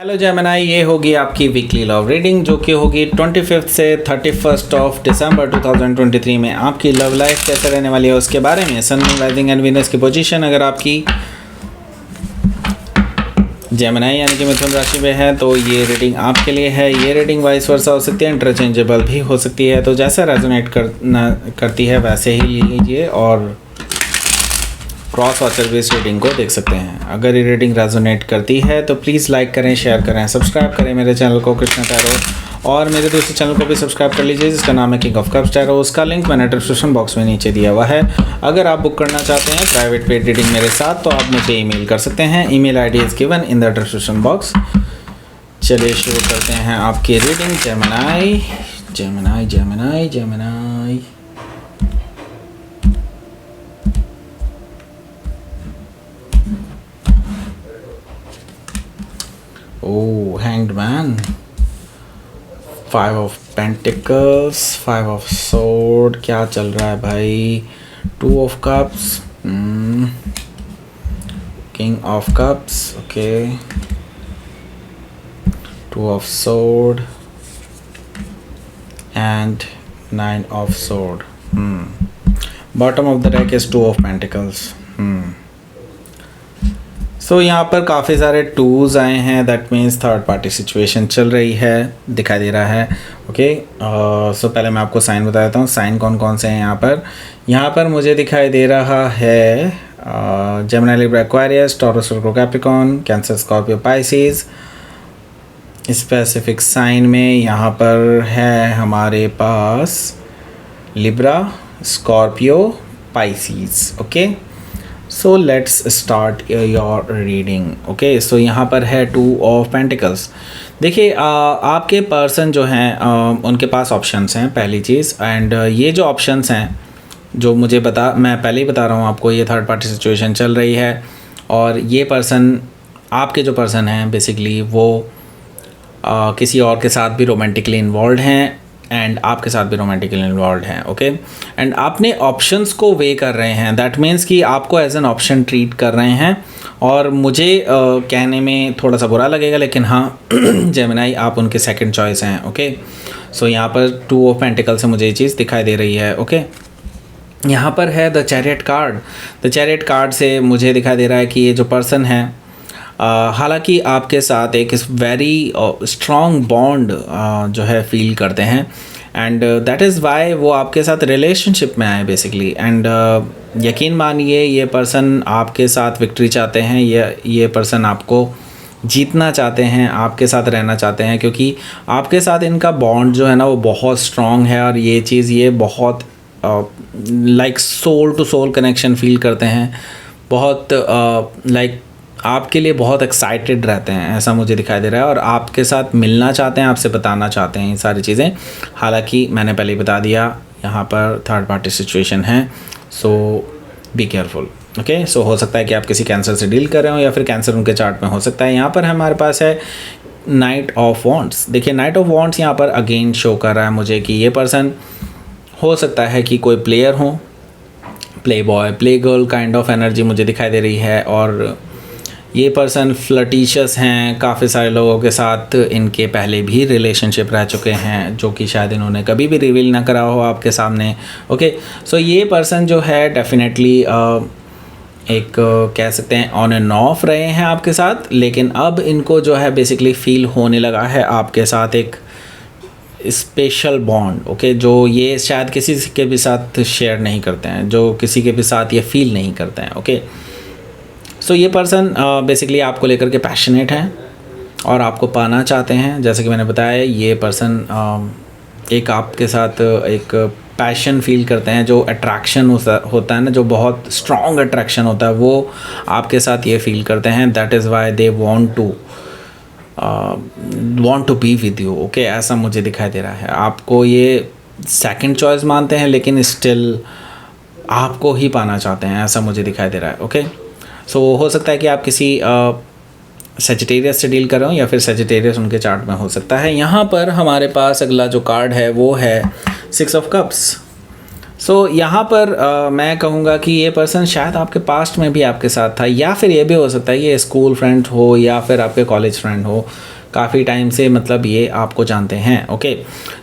Hello Gemini, ये होगी आपकी वीकली लव रीडिंग जो कि होगी 25 से 31 ऑफ दिसंबर 2023 में। आपकी लव लाइफ कैसे रहने वाली है उसके बारे में, सन, मून, राइजिंग एंड वीनस की पोजीशन अगर आपकी जेमिनी यानी कि मिथुन राशि में है तो ये रीडिंग आपके लिए है। ये रीडिंग वाइस वर्सा हो सकती है, इंटरचेंजेबल भी हो सकती है, तो जैसा रेजोनेट करती है वैसे ही लीजिए और क्रॉस वाचर बेस्ड रीडिंग को देख सकते हैं। अगर ये रीडिंग रेजोनेट करती है तो प्लीज़ लाइक करें, शेयर करें, सब्सक्राइब करें मेरे चैनल को कृष्णा टैरो, और मेरे दूसरे चैनल को भी सब्सक्राइब कर लीजिए जिसका नाम है किंग ऑफ कप्स टैरो। उसका लिंक मैंने डिस्क्रिप्शन बॉक्स में नीचे दिया हुआ है। अगर आप बुक करना चाहते हैं प्राइवेट पेड रीडिंग मेरे साथ तो आप मुझे ईमेल कर सकते हैं। Email ID is given in the description box. चलिए शुरू करते हैं आपकी reading. Gemini Gemini Gemini Gemini Oh, Hanged Man, 5 of Pentacles, 5 of Sword, क्या चल रहा है भाई? 2 of Cups, King of Cups, okay, 2 of Sword and 9 of Sword. Bottom of the deck is 2 of Pentacles. सो यहाँ पर काफ़ी सारे टूल्स आए हैं, that means third party situation चल रही है, दिखाई दे रहा है। ओके, सो पहले मैं आपको साइन बता देता हूँ, साइन कौन कौन से हैं यहाँ पर मुझे दिखाई दे रहा है Gemini, Libra, Aquarius, Taurus, Virgo, Capricorn, Cancer, Scorpio, Pisces. Specific sign में यहाँ पर है हमारे पास Libra, Scorpio, Pisces. Okay, so let's start your reading. Okay, so यहाँ पर है 2 ऑफ पेंटिकल्स। देखिए आपके पर्सन जो हैं उनके पास ऑप्शंस हैं, पहली चीज़। एंड ये जो ऑप्शंस हैं जो मैं पहले ही बता रहा हूँ आपको, ये थर्ड पार्टी सिचुएशन चल रही है और ये पर्सन, आपके जो पर्सन हैं बेसिकली वो किसी और के साथ भी रोमांटिकली इन्वॉल्व हैं एंड आपके साथ भी रोमांटिकली इन्वॉल्व हैं। ओके, एंड अपने ऑप्शंस को वे कर रहे हैं, दैट मीन्स कि आपको एज एन ऑप्शन ट्रीट कर रहे हैं। और मुझे कहने में थोड़ा सा बुरा लगेगा लेकिन हाँ जेमिनी आप उनके सेकंड चॉइस हैं। ओके, सो यहाँ पर 2 ऑफ पेंटिकल से मुझे ये चीज़ दिखाई दे रही है। ओके, यहाँ पर है the chariot card. The chariot card से मुझे दिखाई दे रहा है कि ये जो पर्सन है हालांकि आपके साथ एक वेरी स्ट्रॉन्ग बॉन्ड जो है फील करते हैं एंड दैट इज़ वाई वो आपके साथ रिलेशनशिप में आए बेसिकली। एंड यकीन मानिए ये पर्सन आपके साथ विक्ट्री चाहते हैं, ये पर्सन आपको जीतना चाहते हैं, आपके साथ रहना चाहते हैं, क्योंकि आपके साथ इनका बॉन्ड जो है ना वो बहुत स्ट्रॉन्ग है और ये चीज़ ये बहुत like soul to soul connection feel करते हैं, बहुत लाइक आपके लिए बहुत एक्साइटेड रहते हैं, ऐसा मुझे दिखाई दे रहा है। और आपके साथ मिलना चाहते हैं, आपसे बताना चाहते हैं ये सारी चीज़ें। हालांकि मैंने पहले ही बता दिया यहाँ पर थर्ड पार्टी सिचुएशन है, सो बी केयरफुल। ओके, सो हो सकता है कि आप किसी कैंसर से डील कर रहे हो या फिर कैंसर उनके चार्ट में हो सकता है। यहाँ पर हमारे पास है नाइट ऑफ वॉन्ड्स। देखिए नाइट ऑफ वॉन्ड्स यहाँ पर अगेन शो कर रहा है मुझे कि ये पर्सन हो सकता है कि कोई प्लेयर हो, play boy, play girl kind of energy मुझे दिखाई दे रही है। और ये पर्सन फ्लर्टिशियस हैं, काफ़ी सारे लोगों के साथ इनके पहले भी रिलेशनशिप रह चुके हैं जो कि शायद इन्होंने कभी भी रिवील ना करा हो आपके सामने। ओके, सो ये पर्सन जो है डेफिनेटली एक कह सकते हैं ऑन एंड ऑफ रहे हैं आपके साथ, लेकिन अब इनको जो है बेसिकली फील होने लगा है आपके साथ एक स्पेशल बॉन्ड। ओके, जो ये शायद किसी के भी साथ शेयर नहीं करते हैं, जो किसी के भी साथ ये फील नहीं करते हैं। ओके, सो ये पर्सन बेसिकली आपको लेकर के पैशनेट हैं और आपको पाना चाहते हैं। जैसे कि मैंने बताया ये पर्सन एक आपके साथ एक पैशन फील करते हैं, जो अट्रैक्शन होता है ना, जो बहुत स्ट्रॉन्ग अट्रैक्शन होता है वो आपके साथ ये फील करते हैं। That is why they want to be with you. Okay, ऐसा मुझे दिखाई दे रहा है। आपको ये सेकंड चॉइस मानते हैं लेकिन स्टिल आपको ही पाना चाहते हैं, ऐसा मुझे दिखाई दे रहा है। ओके, सो हो सकता है कि आप किसी सेजिटेरियस से डील कर रहे हो या फिर सेजिटेरियस उनके चार्ट में हो सकता है। यहाँ पर हमारे पास अगला जो कार्ड है वो है 6 ऑफ कप्स। यहाँ पर मैं कहूँगा कि ये पर्सन शायद आपके पास्ट में भी आपके साथ था, या फिर ये भी हो सकता है ये स्कूल फ्रेंड हो या फिर आपके कॉलेज फ्रेंड हो, काफ़ी टाइम से मतलब ये आपको जानते हैं। ओके,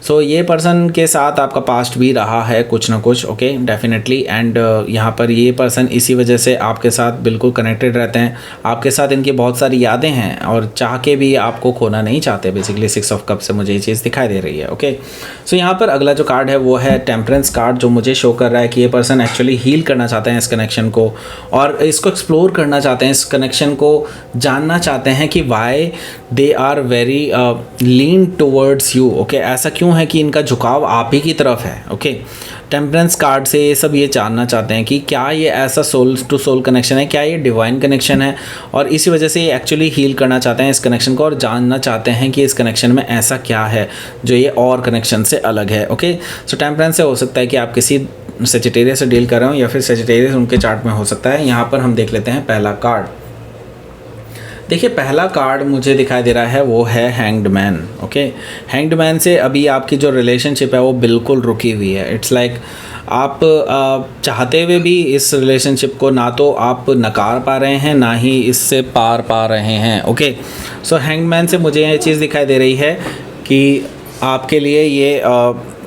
सो ये पर्सन के साथ आपका पास्ट भी रहा है कुछ ना कुछ। Okay, definitely. एंड यहाँ पर ये पर्सन इसी वजह से आपके साथ बिल्कुल कनेक्टेड रहते हैं, आपके साथ इनकी बहुत सारी यादें हैं और चाह के भी आपको खोना नहीं चाहते। बेसिकली 6 ऑफ कप से मुझे ये चीज़ दिखाई दे रही है। ओके, सो यहाँ पर अगला जो कार्ड है वो है टेम्परेंस कार्ड, जो मुझे शो कर रहा है कि ये पर्सन एक्चुअली हील करना चाहते हैं इस कनेक्शन को, और इसको एक्सप्लोर करना चाहते हैं, इस कनेक्शन को जानना चाहते हैं कि why they are very lean towards you. Okay, ऐसा क्यों है कि इनका झुकाव आप ही की तरफ है। ओके, टेम्परेंस कार्ड से ये सब ये जानना चाहते हैं कि क्या ये ऐसा सोल टू सोल कनेक्शन है, क्या ये डिवाइन कनेक्शन है, और इसी वजह से ये एक्चुअली हील करना चाहते हैं इस कनेक्शन को और जानना चाहते हैं कि इस कनेक्शन में ऐसा क्या है जो ये और कनेक्शन से अलग है। ओके, सो टेम्परेंस से हो सकता है कि आप किसी सेजिटेरियस से डील कर रहे हो या फिर सेजिटेरियस उनके चार्ट में हो सकता है। यहाँ पर हम देख लेते हैं पहला कार्ड। देखिए, पहला कार्ड मुझे दिखाई दे रहा है वो है hanged man. Okay, hanged man से अभी आपकी जो रिलेशनशिप है वो बिल्कुल रुकी हुई है। इट्स लाइक आप चाहते हुए भी इस रिलेशनशिप को ना तो आप नकार पा रहे हैं, ना ही इससे पार पा रहे हैं। ओके, सो हैंग्ड मैन से मुझे ये चीज़ दिखाई दे रही है कि आपके लिए ये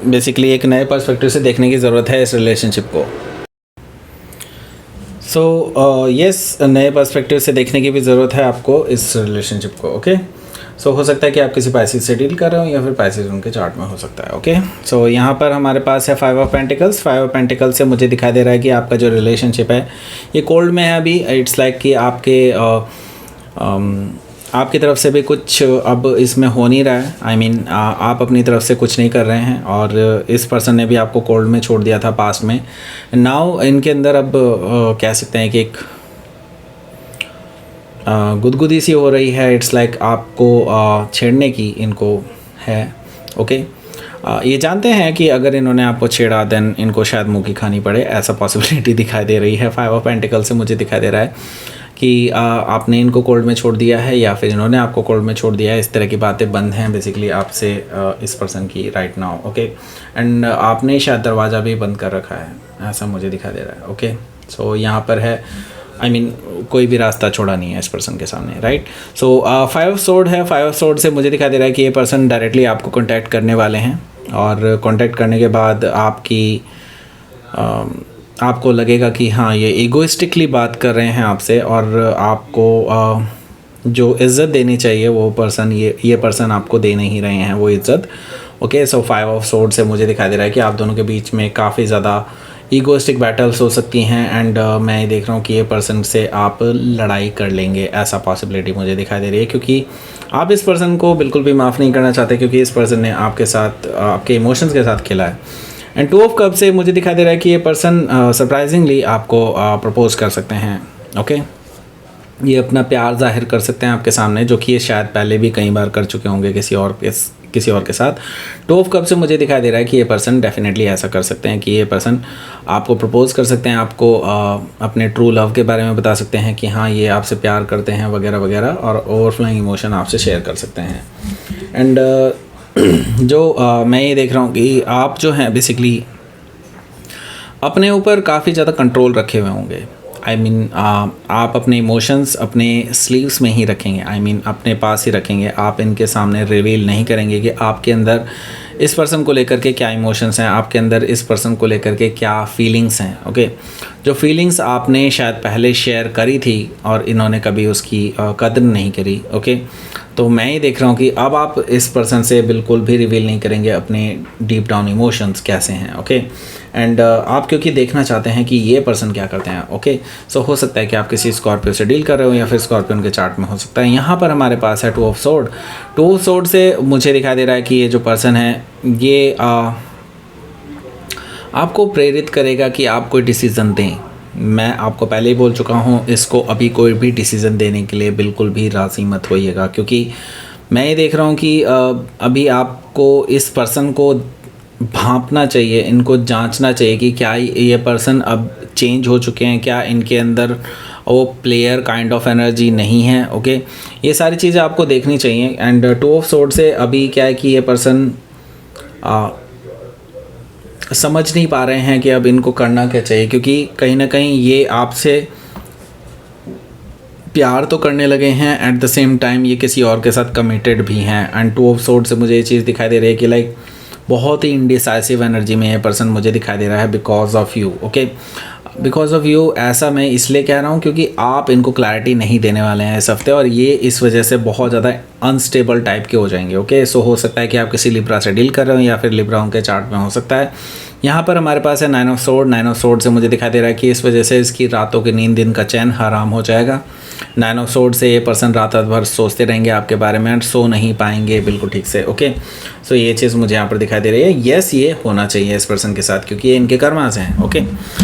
बेसिकली एक नए पर्सपेक्टिव से देखने की ज़रूरत है इस रिलेशनशिप को। सो यस, नए पर्सपेक्टिव से देखने की भी ज़रूरत है आपको इस रिलेशनशिप को। ओके, सो हो सकता है कि आप किसी पैसेज से डील कर रहे हो या फिर पैसेज उनके चार्ट में हो सकता है। ओके, सो यहाँ पर हमारे पास है 5 ऑफ पेंटिकल्स। 5 ऑफ पेंटिकल्स से मुझे दिखाई दे रहा है कि आपका जो रिलेशनशिप है ये कोल्ड में है अभी। इट्स लाइक कि आपकी तरफ से भी कुछ अब इसमें हो नहीं रहा है। आई मीन आप अपनी तरफ से कुछ नहीं कर रहे हैं और इस पर्सन ने भी आपको कोल्ड में छोड़ दिया था पास्ट में। नाउ इनके अंदर अब कह सकते हैं कि एक गुदगुदी सी हो रही है। इट्स लाइक आपको छेड़ने की इनको है। ओके, ये जानते हैं कि अगर इन्होंने आपको छेड़ा देन इनको शायद मुँह की खानी पड़े, ऐसा पॉसिबिलिटी दिखाई दे रही है। 5 ऑफ पेंटिकल से मुझे दिखाई दे रहा है कि आपने इनको कोल्ड में छोड़ दिया है या फिर इन्होंने आपको कोल्ड में छोड़ दिया है। इस तरह की बातें बंद हैं बेसिकली आपसे इस पर्सन की राइट नाउ। ओके, एंड आपने शायद दरवाज़ा भी बंद कर रखा है, ऐसा मुझे दिखाई दे रहा है। ओके, सो यहाँ पर है आई मीन कोई भी रास्ता छोड़ा नहीं है इस पर्सन के सामने, राइट। सो 5 ऑफ सोर्ड है। 5 ऑफ सोर्ड से मुझे दिखाई दे रहा है कि ये पर्सन डायरेक्टली आपको कॉन्टैक्ट करने वाले हैं और कॉन्टैक्ट करने के बाद आपको लगेगा कि हाँ ये ईगोइस्टिकली बात कर रहे हैं आपसे और आपको जो इज़्ज़त देनी चाहिए वो पर्सन ये पर्सन आपको दे नहीं रहे हैं वो इज़्ज़त। ओके, सो 5 ऑफ सोर्ड से मुझे दिखाई दे रहा है कि आप दोनों के बीच में काफ़ी ज़्यादा ईगोइस्टिक बैटल्स हो सकती हैं एंड मैं ये देख रहा हूँ कि ये पर्सन से आप लड़ाई कर लेंगे, ऐसा पॉसिबिलिटी मुझे दिखाई दे रही है, क्योंकि आप इस पर्सन को बिल्कुल भी माफ़ नहीं करना चाहते क्योंकि इस पर्सन ने आपके साथ आपके इमोशंस के साथ खेला है। एंड 2 ऑफ कप से मुझे दिखाई दे रहा है कि ये पर्सन सरप्राइजिंगली आपको प्रपोज कर सकते हैं। ओके, ये अपना प्यार जाहिर कर सकते हैं आपके सामने, जो कि ये शायद पहले भी कई बार कर चुके होंगे किसी और के साथ। 2 ऑफ कप से मुझे दिखाई दे रहा है कि ये पर्सन डेफिनेटली ऐसा कर सकते हैं कि ये पर्सन आपको प्रपोज कर सकते हैं, आपको अपने ट्रू लव के बारे में बता सकते हैं कि हाँ ये आपसे प्यार करते हैं वगैरह वगैरह, और ओवरफ्लोइंग इमोशन आपसे शेयर कर सकते हैं। एंड मैं ये देख रहा हूँ कि आप जो हैं बेसिकली अपने ऊपर काफ़ी ज़्यादा कंट्रोल रखे हुए होंगे। आई मीन आप अपने इमोशंस अपने स्लीव्स में ही रखेंगे, आई मीन अपने पास ही रखेंगे। आप इनके सामने रिवील नहीं करेंगे कि आपके अंदर इस पर्सन को लेकर के क्या इमोशंस हैं, आपके अंदर इस पर्सन को लेकर के क्या फीलिंग्स हैं। ओके, जो फीलिंग्स आपने शायद पहले शेयर करी थी और इन्होंने कभी उसकी कदर नहीं करी। ओके, तो मैं ये देख रहा हूँ कि अब आप इस पर्सन से बिल्कुल भी रिवील नहीं करेंगे अपने डीप डाउन इमोशंस कैसे हैं। ओके, एंड आप क्योंकि देखना चाहते हैं कि ये पर्सन क्या करते हैं। ओके, सो हो सकता है कि आप किसी स्कॉर्पियो से डील कर रहे हो या फिर स्कॉर्पियो के चार्ट में हो सकता है। यहाँ पर हमारे पास है 2 ऑफ सोर्ड। 2 ऑफ सोर्ड से मुझे दिखाई दे रहा है कि ये जो पर्सन है ये आपको प्रेरित करेगा कि आप कोई डिसीज़न दें। मैं आपको पहले ही बोल चुका हूँ, इसको अभी कोई भी डिसीज़न देने के लिए बिल्कुल भी राज़ी मत होइएगा, क्योंकि मैं ये देख रहा हूँ कि अभी आपको इस पर्सन को भांपना चाहिए, इनको जांचना चाहिए कि क्या ये पर्सन अब चेंज हो चुके हैं, क्या इनके अंदर वो प्लेयर काइंड ऑफ एनर्जी नहीं है। ओके, ये सारी चीज़ें आपको देखनी चाहिए। एंड 2 ऑफ सोर्ड से अभी क्या है कि ये पर्सन समझ नहीं पा रहे हैं कि अब इनको करना क्या चाहिए, क्योंकि कहीं ना कहीं ये आपसे प्यार तो करने लगे हैं, एट द सेम टाइम ये किसी और के साथ कमिटेड भी हैं। एंड 2 ऑफ सोर्ड से मुझे ये चीज़ दिखाई दे रही है कि लाइक बहुत ही इंडिसाइसिव एनर्जी में ये पर्सन मुझे दिखाई दे रहा है because of you. Okay, because of you ऐसा मैं इसलिए कह रहा हूँ क्योंकि आप इनको क्लैरिटी नहीं देने वाले हैं इस हफ्ते, और ये इस वजह से बहुत ज़्यादा अनस्टेबल टाइप के हो जाएंगे। ओके, सो हो सकता है कि आप किसी लिब्रा से डील कर रहे हो या फिर लिब्रा उनके चार्ट में हो सकता है। यहाँ पर हमारे पास है 9 ऑफ सोर्ड। 9 ऑफ सोर्ड से मुझे दिखाई दे रहा है कि इस वजह से इसकी रातों की नींद, दिन का चैन हराम हो जाएगा। 9 ऑफ सोर्ड से ये पर्सन रात भर सोचते रहेंगे आपके बारे में एंड सो नहीं पाएंगे बिल्कुल ठीक से। ओके, सो ये चीज़ मुझे यहाँ पर दिखाई दे रही है। येस, ये होना चाहिए इस पर्सन के साथ क्योंकि ये इनके कर्मा से हैं। ओके,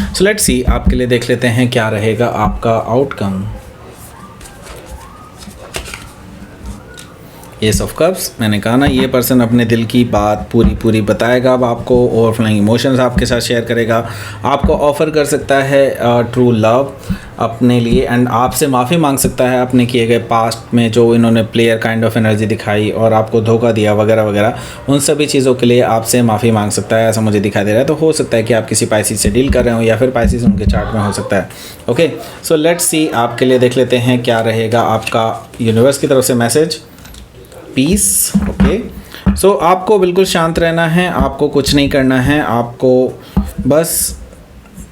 सो लेट्स सी, आपके लिए देख लेते हैं क्या रहेगा आपका आउटकम। एस ऑफ कप्स, मैंने कहा ना ये पर्सन अपने दिल की बात पूरी बताएगा अब आपको, ओवरफ्लोइंग इमोशंस आपके साथ शेयर करेगा, आपको ऑफ़र कर सकता है ट्रू लव अपने लिए, एंड आपसे माफ़ी मांग सकता है अपने किए गए पास्ट में जो इन्होंने प्लेयर काइंड ऑफ एनर्जी दिखाई और आपको धोखा दिया वगैरह वगैरह, उन सभी चीज़ों के लिए आपसे माफ़ी मांग सकता है, ऐसा मुझे दिखाई दे रहा है। तो हो सकता है कि आप किसी पाइसिस से डील कर रहे हो या फिर पाइसिस उनके चार्ट में हो सकता है। ओके, सो लेट्स सी, आपके लिए देख लेते हैं क्या रहेगा आपका यूनिवर्स की तरफ से मैसेज। पीस। ओके, सो आपको बिल्कुल शांत रहना है, आपको कुछ नहीं करना है, आपको बस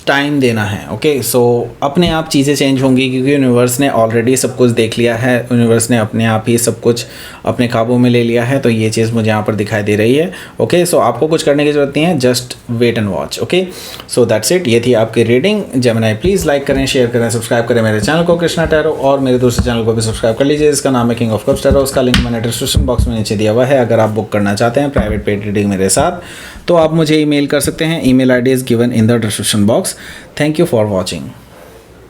टाइम देना है। ओके, सो अपने आप चीज़ें चेंज होंगी क्योंकि यूनिवर्स ने ऑलरेडी सब कुछ देख लिया है, यूनिवर्स ने अपने आप ही सब कुछ अपने काबू में ले लिया है, तो ये चीज़ मुझे यहाँ पर दिखाई दे रही है। ओके, सो आपको कुछ करने की ज़रूरत नहीं है, just wait and watch. Okay, so that's it, ये थी आपकी रीडिंग। जेमिनी प्लीज़ लाइक करें, शेयर करें, सब्सक्राइब करें मेरे चैनल को कृष्णा टैरो, और मेरे दूसरे चैनल को भी सब्सक्राइब कर लीजिए, इसका नाम है किंग ऑफ कप्स टैरो। उसका लिंक मैंने डिस्क्रिप्शन बॉक्स में नीचे दिया हुआ है। अगर आप बुक करना चाहते हैं प्राइवेट पेड रीडिंग मेरे साथ तो आप मुझे ईमेल कर सकते हैं। Email ID is given in the description box. Thank you for watching.